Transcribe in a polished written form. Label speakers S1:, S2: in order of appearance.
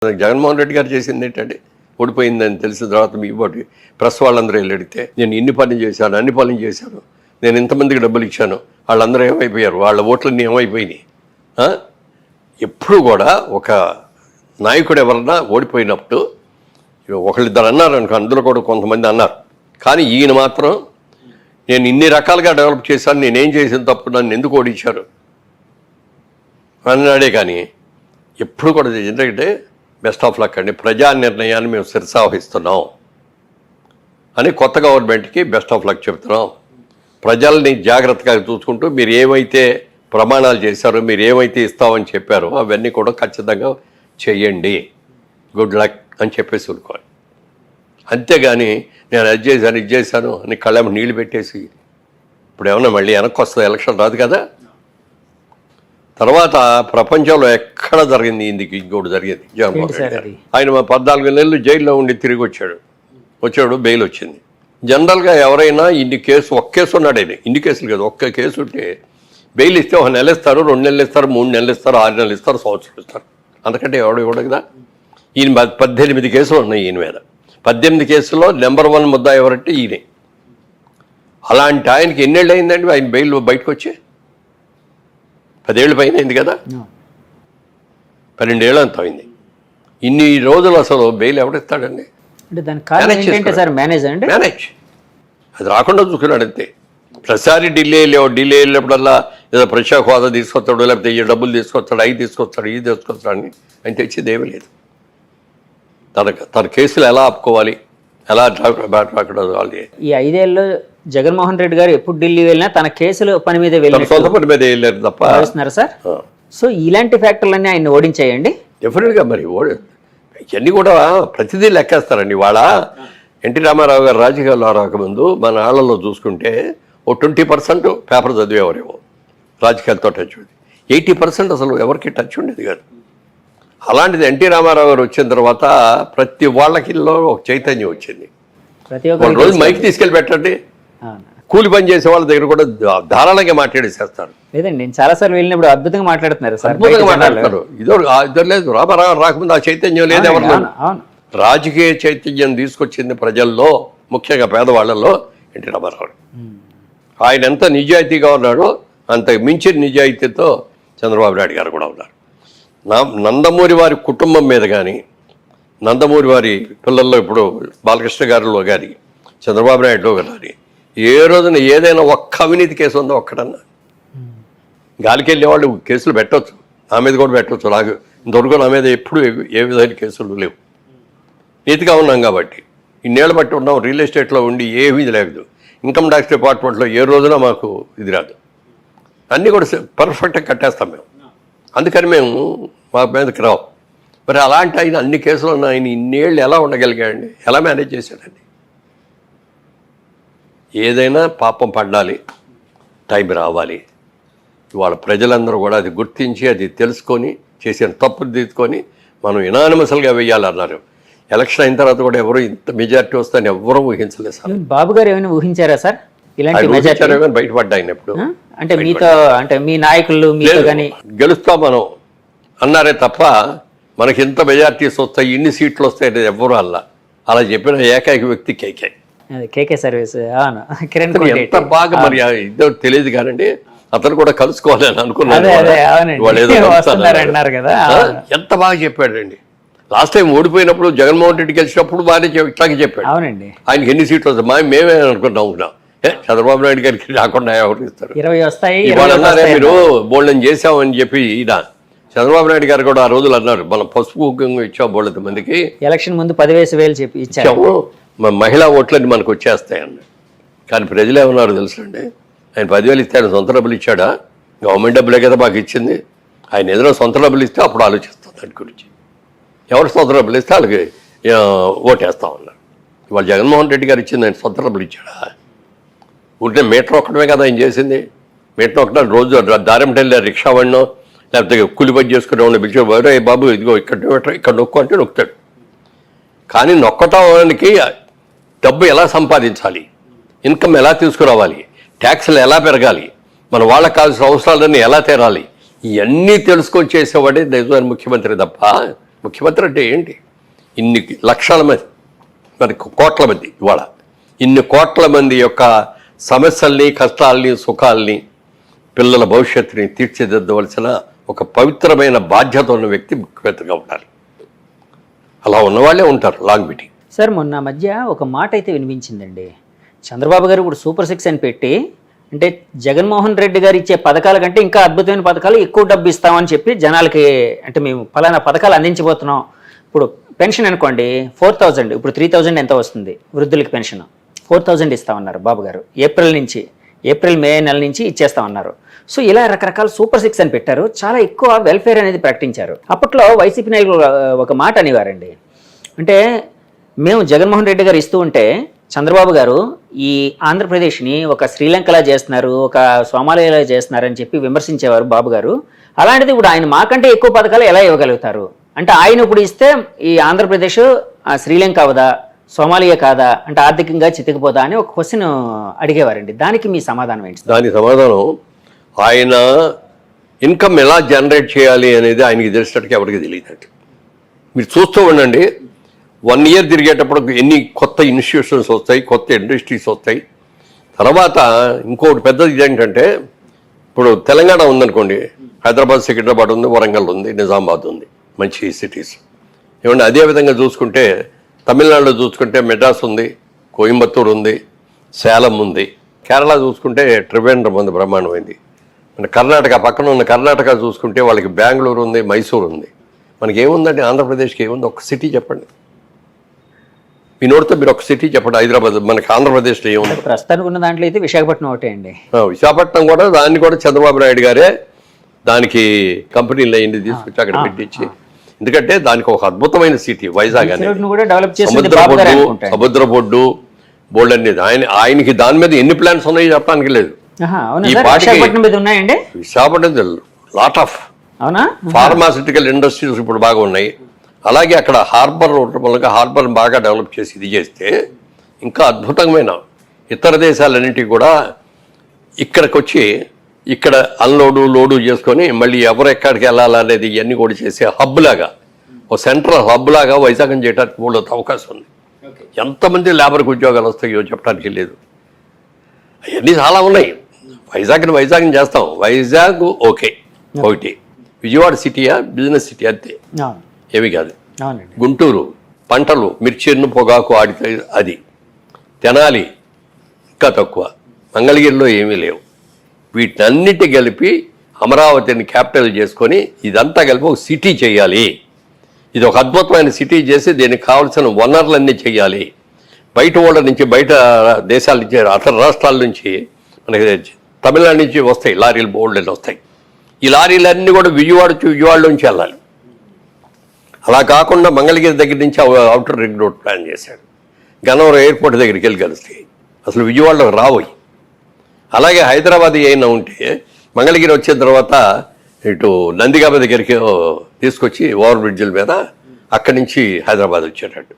S1: జగన్మోహన్ రెడ్డి గారు చేసింది ఏంటంటే ఓడిపోయిందని తెలిసిన తర్వాత మీ బట్టి ప్రెస్ వాళ్ళందరూ వెళ్ళి అడిగితే నేను ఇన్ని పనులు చేశాను అన్ని పనులు చేశాను, నేను ఇంతమందికి డబ్బులు ఇచ్చాను, వాళ్ళందరూ ఏమైపోయారు, వాళ్ళ ఓట్లన్నీ ఏమైపోయినాయి. ఎప్పుడు కూడా ఒక నాయకుడు ఎవరన్నా ఓడిపోయినప్పుడు ఒకళ్ళిద్దరు అన్నారు అనుకో, అందులో కూడా కొంతమంది అన్నారు. కానీ ఈయన మాత్రం నేను ఇన్ని రకాలుగా డెవలప్ చేశాను, నేనేం చేసిన తప్పు, నన్ను ఎందుకు ఓడించారు అన్నాడే. కానీ ఎప్పుడు కూడా ఎందుకంటే బెస్ట్ ఆఫ్ లక్ అండి, ప్రజా నిర్ణయాన్ని మేము శిరసావహిస్తున్నాం అని కొత్త గవర్నమెంట్కి బెస్ట్ ఆఫ్ లక్ చెప్తున్నాం. ప్రజల్ని జాగ్రత్తగా చూసుకుంటూ మీరు ఏమైతే ప్రమాణాలు చేశారో, మీరు ఏమైతే ఇస్తామని చెప్పారో అవన్నీ కూడా ఖచ్చితంగా చేయండి, గుడ్ లక్ అని చెప్పేసి ఊరుకోవాలి. అంతేగాని నేను అది చేశాను ఇది చేశాను అని కళ్ళేమో నీళ్ళు పెట్టేసి ఇప్పుడు ఏమన్నా మళ్ళీ వెనక్కి వస్తుంది, ఎలక్షన్ రాదు కదా. తర్వాత ప్రపంచంలో ఎక్కడ జరిగింది ఇందుకు ఇంకోటి జరిగింది. జగన్మోహన్ రెడ్డి గారు ఆయన 14 నెలలు జైల్లో ఉండి తిరిగి వచ్చాడు, బెయిల్ వచ్చింది. జనరల్గా ఎవరైనా ఒక్క కేసు ఉన్నాడు ఆయన, ఇన్ని కేసులు కదా, ఒక్క కేసు ఉంటే బెయిల్ ఇస్తే 1 నెల ఇస్తారు, 2 నెలలు ఇస్తారు, 3 నెలలు ఇస్తారు, 6 నెలలు ఇస్తారు, సంవత్సరం ఇస్తారు. అందుకంటే ఎవడు ఇవ్వడు కదా. ఈయన 18 కేసులు ఉన్నాయి ఈయన మీద. 18 కేసుల్లో నెంబర్ 1 ముద్దా ఎవరంటే ఈయనే. అలాంటి ఆయనకి ఎన్నేళ్ళు అయిందండి ఆయన బెయిల్ బయటకు వచ్చి? 10 ఏళ్ళ పైన అయింది కదా, 12 ఏళ్ళు అంత అయింది. ఇన్ని రోజులు అసలు బెయిల్ ఎవడిస్తాడండి? మేనేజ్ అది రాకుండా చూసుకున్నాడు అంతే. ప్రతిసారి ఢిల్లీ వెళ్ళినప్పుడల్లా ఏదో ప్రత్యేక హోదా తీసుకొస్తాడు, లేకపోతే ఈ డబ్బులు తీసుకొస్తాడు, అవి తీసుకొస్తాడు, ఇది తీసుకొస్తాడు అని ఆయన తెచ్చేది ఏమీ లేదు. తన కేసులు ఎలా ఆపుకోవాలి, ఎలా మాట్లాడాలి.
S2: ఈ 5 ఏళ్ళలో జగన్మోహన్ రెడ్డి గారు ఎప్పుడు ఢిల్లీ వెళ్ళినా తన కేసులు పని మీద
S1: సొంత పని మీద వెళ్ళారు తప్ప.
S2: సార్, సో ఇలాంటి ఫ్యాక్టర్లన్నీ ఆయన ఓడించాయండి
S1: డెఫినెట్గా. మరి ఇవన్నీ కూడా ప్రతిదీ లెక్కేస్తారండి. వాళ్ళ ఎన్టీ రామారావు గారు రాజకీయాల్లో రాకముందు మన ఆళ్ళలో చూసుకుంటే 20% పేపర్ చదివేవారేమో, రాజకీయాలతో టచ్ ఉండేది. 80% అసలు ఎవరికి టచ్ ఉండేది కాదు. అలాంటిది ఎన్టీ రామారావు గారు వచ్చిన తర్వాత ప్రతి వాళ్ళకిలో ఒక చైతన్యం వచ్చింది. ఒక రోజు మైక్ తీసుకెళ్ళి పెట్టండి, కూలి పని చేసే వాళ్ళ దగ్గర కూడా ధారాళంగా మాట్లాడేసేస్తారు.
S2: లేదండి, నేను చాలాసార్లు వెళ్ళినప్పుడు అద్భుతంగా మాట్లాడుతున్నారు సార్,
S1: అద్భుతంగా మాట్లాడతారు. ఇద్దరు లేదు, రామారావు రాకముందు ఆ చైతన్యం లేదు ఎవరు. రాజకీయ చైతన్యం తీసుకొచ్చింది ప్రజల్లో, ముఖ్యంగా పేదవాళ్లలో ఎన్టీ రామారావు. ఆయన ఎంత నిజాయితీగా ఉన్నాడో అంత మించిన నిజాయితీతో చంద్రబాబు నాయుడు గారు కూడా ఉన్నారు. నందమూరి వారి కుటుంబం మీద కానీ, నందమూరి వారి పిల్లల్లో ఇప్పుడు బాలకృష్ణ గారిలో కానీ, చంద్రబాబు నాయుడులో కానీ ఏ రోజున ఏదైనా ఒక్క అవినీతి కేసు ఉందో ఒక్కటన్నా. గాలికి వెళ్ళేవాళ్ళు కేసులు పెట్టవచ్చు, నా మీద కూడా పెట్టవచ్చు. నాకు ఇంతవరకు నా మీద ఎప్పుడు ఏ విధమైన కేసులు లేవు. నీతిగా ఉన్నాం కాబట్టి, ఇన్నేళ్ళు బట్టి ఉన్నాం. రియల్ ఎస్టేట్లో ఉండి ఏమీ లేదు. ఇన్కమ్ ట్యాక్స్ డిపార్ట్మెంట్లో ఏ రోజున మాకు ఇది రాదు. అన్నీ కూడా పర్ఫెక్ట్గా కట్టేస్తాం మేము. అందుకని మేము మా మీదకి రావు. మరి అలాంటి ఆయన అన్ని కేసులు ఉన్న ఆయన ఇన్నేళ్ళు ఎలా ఉండగలిగాడండి? ఎలా మేనేజ్ చేశాడండి? ఏదైనా పాపం పడాలి, టైం రావాలి. ఇవాళ ప్రజలందరూ కూడా అది గుర్తించి, అది తెలుసుకొని, చేసిన తప్పులు తీసుకొని మనం యునానిమస్గా వేయాలన్నారు. ఎలక్షన్ అయిన తర్వాత కూడా ఎవరు ఇంత మెజారిటీ వస్తుందని ఎవరూ ఊహించలేదు సార్.
S2: బాబు గారు ఏమైనా ఊహించారా సార్ ఇలాంటి మెజారిటీ?
S1: బయటపడ్డాయి ఎప్పుడు
S2: అంటే మీతో, అంటే మీ నాయకులు మీతో కానీ
S1: గెలుస్తాం మనం అన్నారే తప్ప మనకి ఇంత మెజారిటీస్ వస్తాయి, ఇన్ని సీట్లు వస్తాయి ఎవరు అలా చెప్పిన ఏకైక వ్యక్తి
S2: కేకే సర్వీస్.
S1: ఎంత బాగా మరి ఇద్దరు తెలియదు కానండి, అతను కూడా కలుసుకోవాలని అనుకున్నాను. ఎంత బాగా చెప్పాడండి. లాస్ట్ టైం ఓడిపోయినప్పుడు జగన్మోహన్ రెడ్డి గెలిచినప్పుడు బాగానే ఇట్లాగే చెప్పాడు.
S2: అవునండి,
S1: ఆయనకి ఎన్ని సీట్లు వస్తాయి మేమే అనుకున్నాం. చంద్రబాబు నాయుడు గారికి రాకుండా ఎవరు ఇస్తారు?
S2: 20 వస్తాయి.
S1: ఇవాళ అన్నారే మీరు బోల్డెన్ చేసామని చెప్పి ఈయన చంద్రబాబు నాయుడు గారు కూడా ఆ రోజులు అన్నారు, మనం పసుపు కుంకుమ ఇచ్చాం బోల్డ్ మందికి,
S2: ఎలక్షన్ ముందు 15,000 చెప్పి ఇచ్చాము,
S1: మహిళా ఓట్లన్నీ మనకు వచ్చేస్తాయన్న. కానీ ప్రజలు ఏమన్నారు తెలుసండి, ఆయన 10,000 ఇస్తే ఆయన సొంత డబ్బులు ఇచ్చాడా? గవర్నమెంట్ డబ్బులే కదా మాకు ఇచ్చింది. ఆయన ఏదైనా సొంత డబ్బులు ఇస్తే అప్పుడు ఆలోచిస్తాం దాని గురించి. ఎవరు సొంత డబ్బులు ఇస్తే వాళ్ళకి ఓటేస్తామన్నారు. ఇవాళ జగన్మోహన్ రెడ్డి గారు ఇచ్చింది ఆయన సొంత డబ్బులు ఇచ్చాడా? ఉంటే మీటర్ ఒక్కడమే కదా ఆయన చేసింది. మీటర్ ఒకటే రోజు దారం వెళ్ళి రిక్షా వాడినో లేకపోతే కూలి పని చేసుకునే వాడిని పిలిచి బాబు ఇదిగో ఇక్కడ నొక్కు అంటే నొక్కుతాడు. కానీ నొక్కటానికి డబ్బు ఎలా సంపాదించాలి, ఇన్కమ్ ఎలా తీసుకురావాలి, ట్యాక్స్లు ఎలా పెరగాలి, మన వాళ్ళకి కావాల్సిన అవసరాలన్నీ ఎలా తీరాలి, ఇవన్నీ తెలుసుకొని చేసేవాడే నిజమైన ముఖ్యమంత్రి తప్ప ముఖ్యమంత్రి అంటే ఏంటి? ఇన్ని లక్షల మంది, మనకి కోట్ల మంది, ఇవాళ ఇన్ని కోట్ల మంది యొక్క సమస్యల్ని, కష్టాల్ని, సుఖాల్ని, పిల్లల భవిష్యత్తుని తీర్చిదిద్దవలసిన ఒక పవిత్రమైన బాధ్యత ఉన్న వ్యక్తి ముఖ్యమంత్రిగా ఉండాలి. అలా ఉన్నవాళ్ళే ఉంటారు లాంగ్ మీటింగ్.
S2: సార్ మొన్న మధ్య ఒక మాట అయితే వినిపించిందండి. చంద్రబాబు గారు ఇప్పుడు సూపర్ 6 అని పెట్టి, అంటే జగన్మోహన్ రెడ్డి గారు ఇచ్చే పథకాల కంటే ఇంకా అద్భుతమైన పథకాలు ఎక్కువ డబ్బు ఇస్తామని చెప్పి జనాలకి, అంటే మేము ఫలానా పథకాలు అందించబోతున్నాం. ఇప్పుడు పెన్షన్ అనుకోండి 4000, ఇప్పుడు 3000 ఎంత వస్తుంది వృద్ధులకి పెన్షన్, 4000 ఇస్తామన్నారు బాబు గారు. ఏప్రిల్ మే నెల నుంచి ఇచ్చేస్తామన్నారు. సో ఇలా రకరకాల సూపర్ 6 అని పెట్టారు. చాలా ఎక్కువ వెల్ఫేర్ అనేది ప్రకటించారు. అప్పట్లో వైసీపీ నాయకులు ఒక మాట అనేవారండి, అంటే మేము జగన్మోహన్ రెడ్డి గారు ఇస్తూ ఉంటే చంద్రబాబు గారు ఈ ఆంధ్రప్రదేశ్ని ఒక శ్రీలంకలా చేస్తున్నారు, ఒక సోమాలియాలా చేస్తున్నారు అని చెప్పి విమర్శించేవారు బాబు గారు. అలాంటిది ఇప్పుడు ఆయన మాకంటే ఎక్కువ పథకాలు ఎలా ఇవ్వగలుగుతారు? అంటే ఆయన ఇప్పుడు ఇస్తే ఈ ఆంధ్రప్రదేశ్ శ్రీలంక అవదా, సోమాలియా కాదా, అంటే ఆర్థికంగా చితికిపోదా అని ఒక క్వశ్చన్ అడిగేవారండి. దానికి మీ సమాధానం ఏంటి?
S1: దాని సమాధానం, ఆయన ఇన్కమ్ ఎలా జనరేట్ చేయాలి అనేది ఆయనకి తెలిసినట్టుగా ఎవరికి తెలియదండి. మీరు చూస్తూ ఉండండి, 1 year తిరిగేటప్పుడు ఎన్ని కొత్త ఇన్స్టిట్యూషన్స్ వస్తాయి, కొత్త ఇండస్ట్రీస్ వస్తాయి. తర్వాత ఇంకోటి పెద్దది ఏంటంటే, ఇప్పుడు తెలంగాణ ఉందనుకోండి, హైదరాబాద్, సికింద్రాబాద్ ఉంది, వరంగల్ ఉంది, నిజామాబాద్ ఉంది, మంచి సిటీస్. ఏమంటే అదేవిధంగా చూసుకుంటే తమిళనాడులో చూసుకుంటే మెడ్రాస్ ఉంది, కోయంబత్తూరు ఉంది, సేలం ఉంది. కేరళ చూసుకుంటే త్రివేంద్రం ఉంది, బ్రహ్మాండమైంది. మన కర్ణాటక పక్కన ఉన్న కర్ణాటక చూసుకుంటే వాళ్ళకి బెంగళూరు ఉంది, మైసూరు ఉంది. మనకి ఏముందండి ఆంధ్రప్రదేశ్కి? ఏముంది? ఒక సిటీ చెప్పండి. మీ నోటితో మీరు ఒక సిటీ చెప్పండి. హైదరాబాద్, మనకి ఆంధ్రప్రదేశ్లో ఏముంది?
S2: ప్రస్తుతానికి ఉన్న దాంట్లో అయితే విశాఖపట్నం ఒకటే అండి.
S1: విశాఖపట్నం కూడా, దాన్ని కూడా చంద్రబాబు నాయుడు గారే దానికి కంపెనీలు అయ్యింది తీసుకొచ్చి అక్కడ పెట్టించి, ఎందుకంటే దానికి ఒక అద్భుతమైన సిటీ వైజాగ్ అనేది. సముద్ర బొడ్డు బోల్డ్ అనేది ఆయనకి దాని మీద ఎన్ని ప్లాన్స్ ఉన్నాయో చెప్పడానికి లేదు. ఈ Visakhapatnam lot of pharmaceutical industries ఇప్పుడు బాగా ఉన్నాయి. అలాగే అక్కడ హార్బర్ మూలంగా హార్బర్ బాగా డెవలప్ చేసి ఇది చేస్తే ఇంకా అద్భుతమైన ఇతర దేశాలన్నింటికి కూడా ఇక్కడికి వచ్చి ఇక్కడ అన్లోడు లోడు చేసుకొని మళ్ళీ ఎవరు ఎక్కడికి వెళ్ళాలనేది ఇవన్నీ కూడా చేసే హబ్ లాగా, ఒక సెంట్రల్ హబ్ లాగా వైజాగ్ చేయడానికి కూడా అవకాశం ఉంది. ఎంతమంది లేబర్కి ఉద్యోగాలు వస్తాయో చెప్పడానికి లేదు. అవన్నీ చాలా ఉన్నాయి. వైజాగ్ని చేస్తాం. వైజాగ్ ఓకే, ఒకటి. విజయవాడ సిటీయా బిజినెస్ సిటీ అంతే, ఏమి కాదు. గుంటూరు పంటలు, మిర్చిను పొగాకు ఆడితే అది. తెనాలి ఇంకా తక్కువ. మంగళగిరిలో ఏమీ లేవు. వీటన్నిటి కలిపి అమరావతిని క్యాపిటల్ చేసుకొని ఇదంతా కలిపి ఒక సిటీ చేయాలి. ఇది ఒక అద్భుతమైన సిటీ చేసి దీనికి కావాల్సిన వనరులన్నీ చేయాలి. బయట వాళ్ళ నుంచి, బయట దేశాల నుంచి, అతర రాష్ట్రాల నుంచి, మనకి తమిళనాడు నుంచి వస్తాయి లారీలు, బోల్డ్ వస్తాయి. ఈ లారీలన్నీ కూడా విజయవాడలోంచి వెళ్ళాలి. అలా కాకుండా మంగళగిరి దగ్గర నుంచి అవుటర్ రింగ్ రోడ్ ప్లాన్ చేశాడు. గన్నవరం ఎయిర్పోర్ట్ దగ్గరికి వెళ్ళి కలుస్తాయి, అసలు విజయవాడలోకి రాబోయి. అలాగే హైదరాబాద్ అయినా ఉంటే మంగళగిరి వచ్చిన తర్వాత ఇటు నందిగామ దగ్గరికి తీసుకొచ్చి ఓవర్ బ్రిడ్జిల మీద అక్కడి నుంచి హైదరాబాద్ వచ్చేటట్టు.